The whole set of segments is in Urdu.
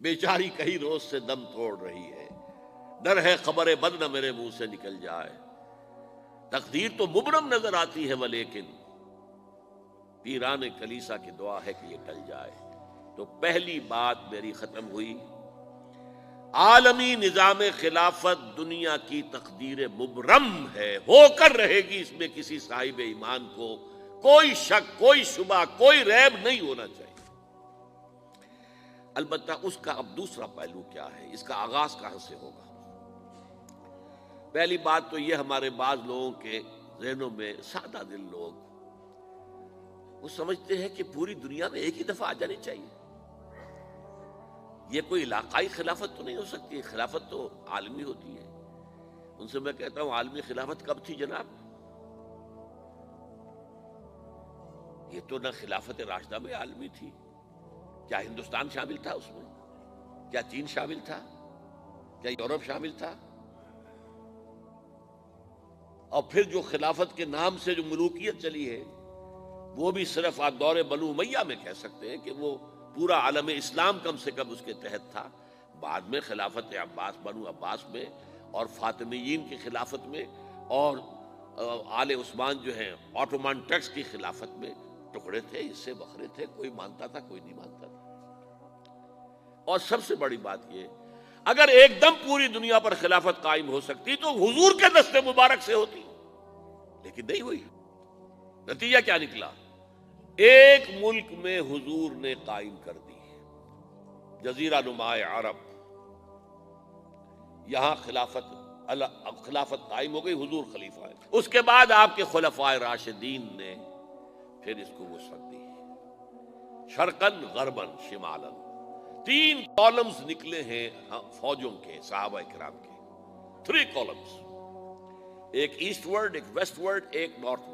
بیچاری کئی روز سے دم توڑ رہی ہے، ڈر ہے خبر بد نہ میرے منہ سے نکل جائے، تقدیر تو مبرم نظر آتی ہے ولیکن پیران کلیسا کی دعا ہے کہ یہ ٹل جائے۔ تو پہلی بات میری ختم ہوئی، عالمی نظام خلافت دنیا کی تقدیر مبرم ہے، ہو کر رہے گی، اس میں کسی صاحب ایمان کو کوئی شک، کوئی شبہ، کوئی ریب نہیں ہونا چاہیے۔ البتہ اس کا اب دوسرا پہلو کیا ہے، اس کا آغاز کہاں سے ہوگا؟ پہلی بات تو یہ، ہمارے بعض لوگوں کے ذہنوں میں، سادہ دل لوگ وہ سمجھتے ہیں کہ پوری دنیا میں ایک ہی دفعہ آ جانی چاہیے۔ یہ کوئی علاقائی خلافت تو نہیں ہو سکتی، خلافت تو عالمی ہوتی ہے۔ ان سے میں کہتا ہوں عالمی خلافت کب تھی جناب؟ یہ تو نہ خلافت راشدہ میں عالمی تھی، کیا ہندوستان شامل تھا اس میں؟ کیا چین شامل تھا؟ کیا یورپ شامل تھا؟ اور پھر جو خلافت کے نام سے جو ملوکیت چلی ہے وہ بھی صرف آپ دور بنو امیہ میں کہہ سکتے ہیں کہ وہ پورا عالم اسلام کم سے کم اس کے تحت تھا۔ بعد میں خلافت عباس، بنو عباس میں، اور فاطمیین کی خلافت میں، اور آل عثمان جو ہیں آٹومان ٹرکس کی خلافت میں ٹکڑے تھے، حصے بکھرے تھے، کوئی مانتا تھا کوئی نہیں مانتا تھا۔ اور سب سے بڑی بات یہ، اگر ایک دم پوری دنیا پر خلافت قائم ہو سکتی تو حضور کے دست مبارک سے ہوتی، لیکن نہیں ہوئی۔ نتیجہ کیا نکلا؟ ایک ملک میں حضور نے قائم کر دی، جزیرہ نما عرب، یہاں خلافت قائم ہو گئی، حضور خلیفہ ہے۔ اس کے بعد آپ کے خلفائے راشدین نے پھر اس کو وسعت دی، شرقاً غرباً شمالاً، 3 کالمز نکلے ہیں فوجوں کے، صحابہ کرام کے، 3 کالمز، ایک ایسٹ ورڈ، ایک ویسٹ ورڈ، ایک نارتھ ورڈ۔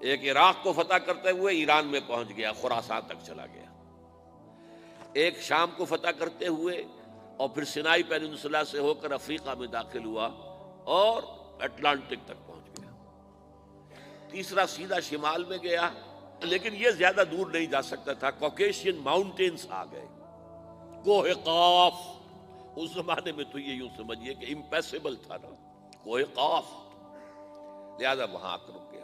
ایک عراق کو فتح کرتے ہوئے ایران میں پہنچ گیا، خراسان تک چلا گیا، ایک شام کو فتح کرتے ہوئے اور پھر سینائی پیننسولا سے ہو کر افریقہ میں داخل ہوا اور اٹلانٹک تک پہنچ گیا، تیسرا سیدھا شمال میں گیا، لیکن یہ زیادہ دور نہیں جا سکتا تھا، کوکیشین ماؤنٹینز آ گئے، کوہ قاف، اس زمانے میں تو یہ یوں سمجھیے کہ امپیسیبل تھا نا، کوہ قاف، لہذا وہاں آ کر رک گیا۔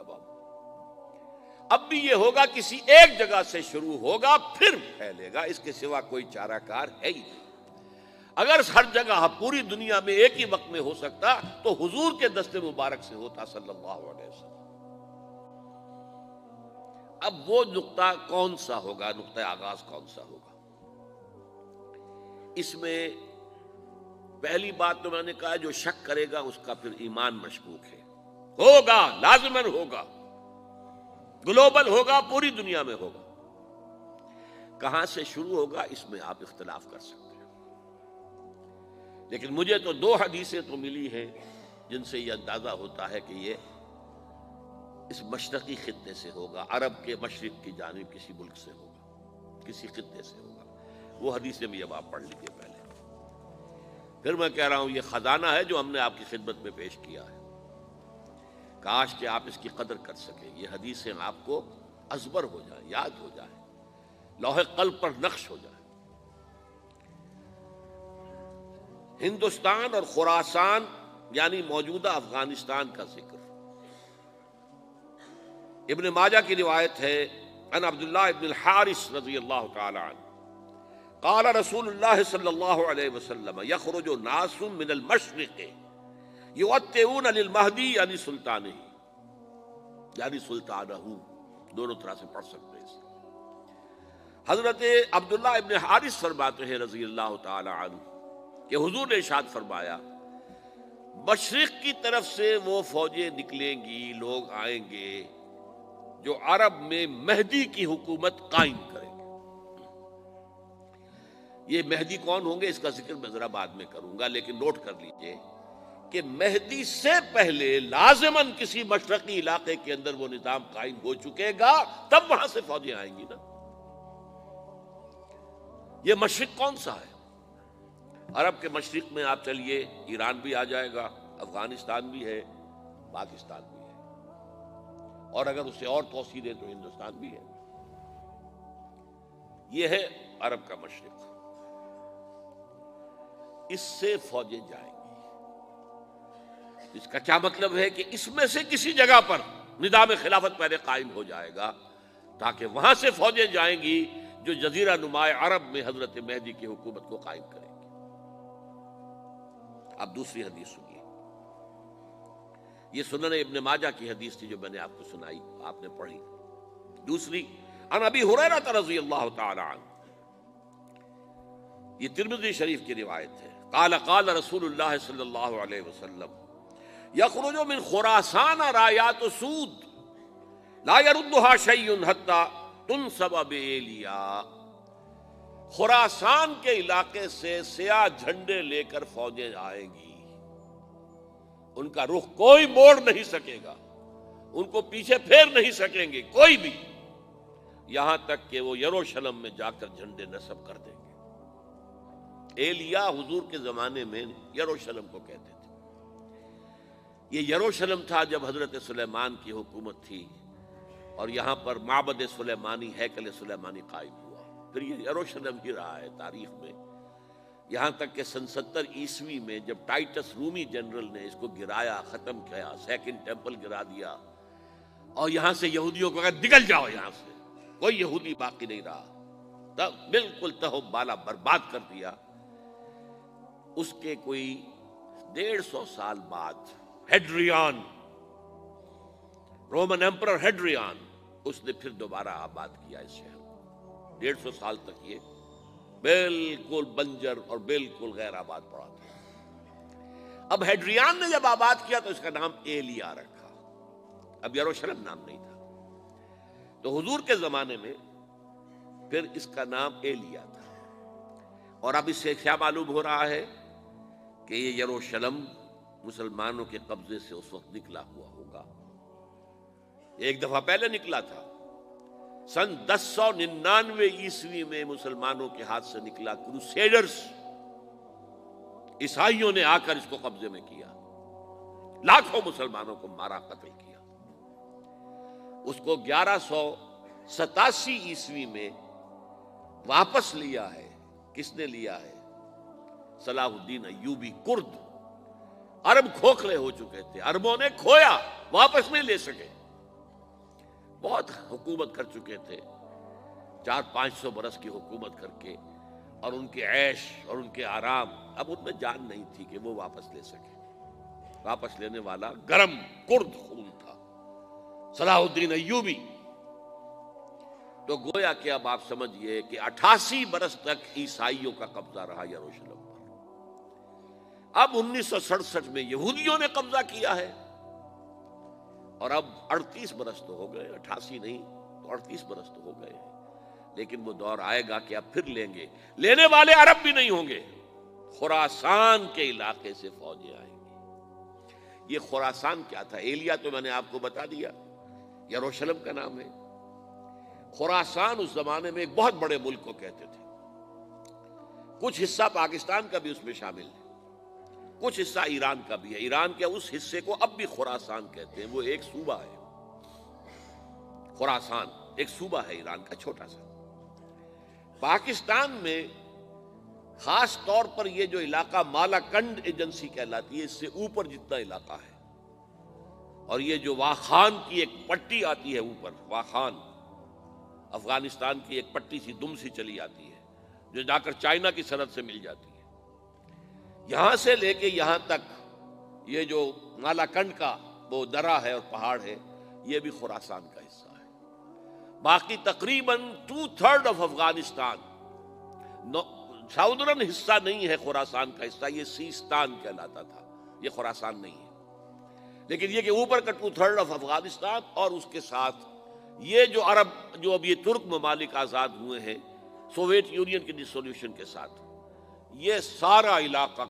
اب بھی یہ ہوگا کسی ایک جگہ سے شروع ہوگا پھر پھیلے گا، اس کے سوا کوئی چارہ کار ہے ہی نہیں۔ اگر ہر جگہ پوری دنیا میں ایک ہی وقت میں ہو سکتا تو حضور کے دست مبارک سے ہوتا صلی اللہ علیہ وسلم۔ اب وہ نقطہ کون سا ہوگا، نقطہ آغاز کون سا ہوگا؟ اس میں پہلی بات تو میں نے کہا، جو شک کرے گا اس کا پھر ایمان مشکوک ہے، ہوگا، لازماً ہوگا، گلوبل ہوگا، پوری دنیا میں ہوگا۔ کہاں سے شروع ہوگا اس میں آپ اختلاف کر سکتے ہیں، لیکن مجھے تو 2 حدیثیں تو ملی ہیں جن سے یہ اندازہ ہوتا ہے کہ یہ اس مشرقی خطے سے ہوگا، عرب کے مشرق کی جانب کسی ملک سے ہوگا، کسی خطے سے ہوگا۔ وہ حدیثیں بھی اب آپ پڑھ لیجیے پہلے، پھر میں کہہ رہا ہوں یہ خزانہ ہے جو ہم نے آپ کی خدمت میں پیش کیا ہے، کاش کہ آپ اس کی قدر کر سکیں، یہ حدیثیں آپ کو ازبر ہو جائیں، یاد ہو جائیں، لوح قلب پر نقش ہو جائیں۔ ہندوستان اور خراسان یعنی موجودہ افغانستان کا ذکر ابن ماجہ کی روایت ہے، عن عبداللہ ابن الحارث رضی اللہ تعالی عنہ قال رسول اللہ صلی اللہ علیہ وسلم یخرج ناس من المشرق یوطئون للمہدی یعنی سلطانہ، یعنی سلطانہ، دونوں طرح سے پڑھ سکتے ہیں۔ حضرت عبداللہ ابن حارث فرماتے ہیں رضی اللہ تعالی عنہ کہ حضور نے ارشاد فرمایا، مشرق کی طرف سے وہ فوجیں نکلیں گی، لوگ آئیں گے جو عرب میں مہدی کی حکومت قائم کریں گے۔ یہ مہدی کون ہوں گے اس کا ذکر میں ذرا بعد میں کروں گا، لیکن نوٹ کر لیجئے کہ مہدی سے پہلے لازماً کسی مشرقی علاقے کے اندر وہ نظام قائم ہو چکے گا، تب وہاں سے فوجیں آئیں گی نا۔ یہ مشرق کون سا ہے؟ عرب کے مشرق میں آپ چلیے، ایران بھی آ جائے گا، افغانستان بھی ہے، پاکستان بھی ہے، اور اگر اسے اور توسیع دیں تو ہندوستان بھی ہے۔ یہ ہے عرب کا مشرق، اس سے فوجیں جائیں گی۔ اس کا کیا مطلب ہے کہ اس میں سے کسی جگہ پر نظام خلافت پہلے قائم ہو جائے گا، تاکہ وہاں سے فوجیں جائیں گی جو جزیرہ نما عرب میں حضرت مہدی کی حکومت کو قائم کریں گی۔ اب دوسری حدیث سنیے، یہ سنن ابن ماجہ کی حدیث تھی جو میں نے آپ کو سنائی، آپ نے پڑھی۔ دوسری، عن ابی ہریرہ رضی اللہ تعالی عنہ، یہ ترمذی شریف کی روایت ہے، قال قال رسول اللہ صلی اللہ علیہ وسلم یخرج من خراسان رایات سود لا يردها شیء حتی تنصب بإیلیا، خراسان کے علاقے سے سیاہ جھنڈے لے کر فوجیں آئیں گی، ان کا رخ کوئی موڑ نہیں سکے گا، ان کو پیچھے پھیر نہیں سکیں گے کوئی بھی، یہاں تک کہ وہ یروشلم میں جا کر جھنڈے نصب کر دیں گے۔ ایلیا حضور کے زمانے میں یروشلم کو کہتے تھے۔ یہ یروشلم تھا جب حضرت سلیمان کی حکومت تھی، اور یہاں پر معبد سلیمانی، ہیکل سلیمانی قائم ہوا، پھر یہ یروشلم ہی رہا ہے تاریخ میں، یہاں تک کہ سن 70 عیسوی میں جب ٹائٹس رومی جنرل نے اس کو گرایا، ختم کیا، سیکنڈ ٹیمپل گرا دیا، اور یہاں سے یہودیوں کو کہا نکل جاؤ یہاں سے، کوئی یہودی باقی نہیں رہا، تب بالکل تہو بالا برباد کر دیا۔ اس کے کوئی 150 سال بعد ہیڈریان، رومن ایمپرر ہیڈریان، اس نے پھر دوبارہ آباد کیا اس شہر کو۔ 150 سال تک یہ بالکل بنجر اور بالکل غیر آباد پڑا تھا۔ اب ہیڈریان نے جب آباد کیا تو اس کا نام ایلیا رکھا، اب یروشلم نام نہیں تھا، تو حضور کے زمانے میں پھر اس کا نام ایلیا تھا۔ اور اب اس سے کیا معلوم ہو رہا ہے کہ یہ یروشلم مسلمانوں کے قبضے سے اس وقت نکلا ہوا ہوگا، ایک دفعہ پہلے نکلا تھا، سن 1099 عیسوی میں مسلمانوں کے ہاتھ سے نکلا، کروسیڈرز عیسائیوں نے آ کر اس کو قبضے میں کیا، لاکھوں مسلمانوں کو مارا، قتل کیا۔ اس کو 1187 عیسوی میں واپس لیا ہے، کس نے لیا ہے؟ صلاح الدین ایوبی کرد۔ عرب کھوکھلے ہو چکے تھے، عربوں نے کھویا، واپس نہیں لے سکے، بہت حکومت کر چکے تھے، 400-500 برس کی حکومت کر کے، اور ان کے عیش اور ان کے آرام، اب ان میں جان نہیں تھی کہ وہ واپس لے سکے۔ واپس لینے والا گرم کرد خون تھا، صلاح الدین ایوبی۔ تو گویا کہ اب آپ سمجھئے کہ 88 برس تک عیسائیوں کا قبضہ رہا یروشلم پر۔ اب 1967 میں یہودیوں نے قبضہ کیا ہے، اور اب 38 برس تو ہو گئے، 88 نہیں تو 38 برس تو ہو گئے ہیں، لیکن وہ دور آئے گا کہ اب پھر لیں گے، لینے والے عرب بھی نہیں ہوں گے، خراسان کے علاقے سے فوجیں آئیں گی۔ یہ خراسان کیا تھا؟ ایلیا تو میں نے آپ کو بتا دیا، یروشلم کا نام ہے۔ خراسان اس زمانے میں ایک بہت بڑے ملک کو کہتے تھے، کچھ حصہ پاکستان کا بھی اس میں شامل ہے، کچھ حصہ ایران کا بھی ہے، ایران کے اس حصے کو اب بھی خراسان کہتے ہیں، وہ ایک صوبہ ہے، خراسان ایک صوبہ ہے ایران کا چھوٹا سا۔ پاکستان میں خاص طور پر یہ جو علاقہ مالا کنڈ ایجنسی کہلاتی ہے، اس سے اوپر جتنا علاقہ ہے، اور یہ جو واخان کی ایک پٹی آتی ہے اوپر، واخان افغانستان کی ایک پٹی سی دم سی چلی آتی ہے جو جا کر چائنا کی سرحد سے مل جاتی ہے، یہاں سے لے کے یہاں تک یہ جو مالا کنڈ کا وہ درہ ہے اور پہاڑ ہے، یہ بھی خراسان کا حصہ ہے۔ باقی تقریباً 2/3 آف افغانستان ساؤدرن حصہ نہیں ہے خراسان کا حصہ، یہ سیستان کہلاتا تھا، یہ خراسان نہیں ہے، لیکن یہ کہ اوپر کا 2/3 آف افغانستان، اور اس کے ساتھ یہ جو عرب، جو اب یہ ترک ممالک آزاد ہوئے ہیں سوویت یونین کی ڈسولوشن کے ساتھ، یہ سارا علاقہ